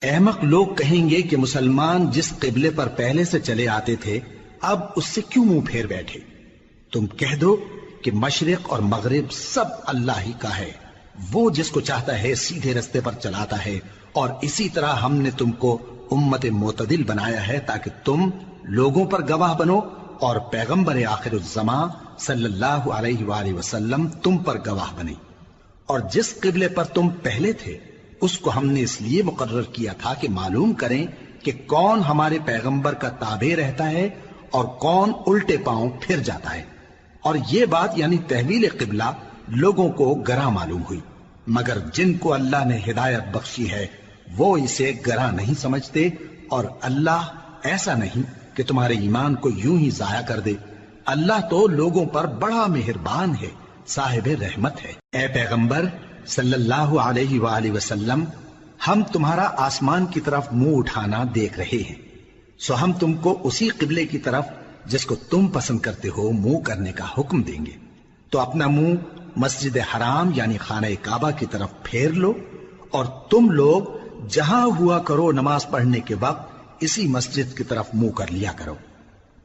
احمق لوگ کہیں گے کہ مسلمان جس قبلے پر پہلے سے چلے آتے تھے اب اس سے کیوں منہ پھیر بیٹھے؟ تم کہہ دو کہ مشرق اور مغرب سب اللہ ہی کا ہے، وہ جس کو چاہتا ہے سیدھے رستے پر چلاتا ہے، اور اسی طرح ہم نے تم کو امت معتدل بنایا ہے تاکہ تم لوگوں پر گواہ بنو اور پیغمبر آخر الزمان صلی اللہ علیہ وآلہ وسلم تم پر گواہ بنے۔ اور جس قبلے پر تم پہلے تھے اس کو ہم نے اس لیے مقرر کیا تھا کہ معلوم کریں کہ کون ہمارے پیغمبر کا تابع رہتا ہے اور کون الٹے پاؤں پھر جاتا ہے۔ اور یہ بات یعنی تحویل قبلہ لوگوں کو گراں معلوم ہوئی، مگر جن کو اللہ نے ہدایت بخشی ہے وہ اسے گراں نہیں سمجھتے، اور اللہ ایسا نہیں کہ تمہارے ایمان کو یوں ہی ضائع کر دے۔ اللہ تو لوگوں پر بڑا مہربان ہے، صاحب رحمت ہے۔ اے پیغمبر صلی اللہ علیہ وآلہ وسلم، ہم تمہارا آسمان کی طرف منہ اٹھانا دیکھ رہے ہیں، سو ہم تم کو اسی قبلے کی طرف جس کو تم پسند کرتے ہو منہ کرنے کا حکم دیں گے۔ تو اپنا منہ مسجد حرام یعنی خانہ کعبہ کی طرف پھیر لو، اور تم لوگ جہاں ہوا کرو نماز پڑھنے کے وقت اسی مسجد کی طرف منہ کر لیا کرو۔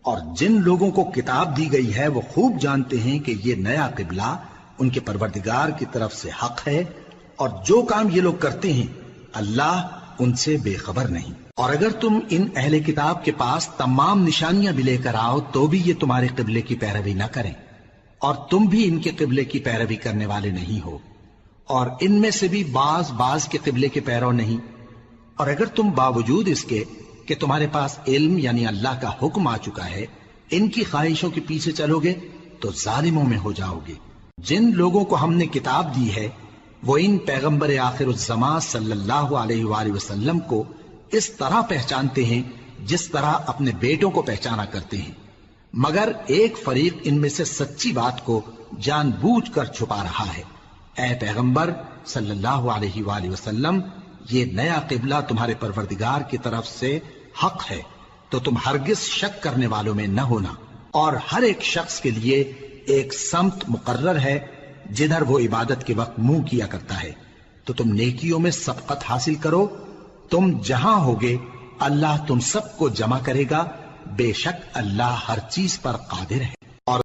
اور جن لوگوں کو کتاب دی گئی ہے وہ خوب جانتے ہیں کہ یہ نیا قبلہ ان کے پروردگار کی طرف سے حق ہے، اور جو کام یہ لوگ کرتے ہیں اللہ ان سے بے خبر نہیں۔ اور اگر تم ان اہل کتاب کے پاس تمام نشانیاں بھی لے کر آؤ تو بھی یہ تمہارے قبلے کی پیروی نہ کریں، اور تم بھی ان کے قبلے کی پیروی کرنے والے نہیں ہو، اور ان میں سے بھی بعض کے قبلے کے پیرو نہیں۔ اور اگر تم باوجود اس کے کہ تمہارے پاس علم یعنی اللہ کا حکم آ چکا ہے ان کی خواہشوں کے پیچھے چلو گے تو ظالموں میں ہو جاؤ گے۔ جن لوگوں کو ہم نے کتاب دی ہے وہ ان پیغمبر آخر الزمان صلی اللہ علیہ وآلہ وسلم کو اس طرح پہچانتے ہیں جس طرح اپنے بیٹوں کو پہچانا کرتے ہیں، مگر ایک فریق ان میں سے سچی بات کو جان بوجھ کر چھپا رہا ہے۔ اے پیغمبر صلی اللہ علیہ وآلہ وسلم، یہ نیا قبلہ تمہارے پروردگار کی طرف سے حق ہے، تو تم ہرگز شک کرنے والوں میں نہ ہونا، اور ہر ایک شخص کے لیے ایک سمت مقرر ہے جدھر وہ عبادت کے وقت منہ کیا کرتا ہے، تو تم نیکیوں میں سبقت حاصل کرو۔ تم جہاں ہوگے اللہ تم سب کو جمع کرے گا، بے شک اللہ ہر چیز پر قادر ہے۔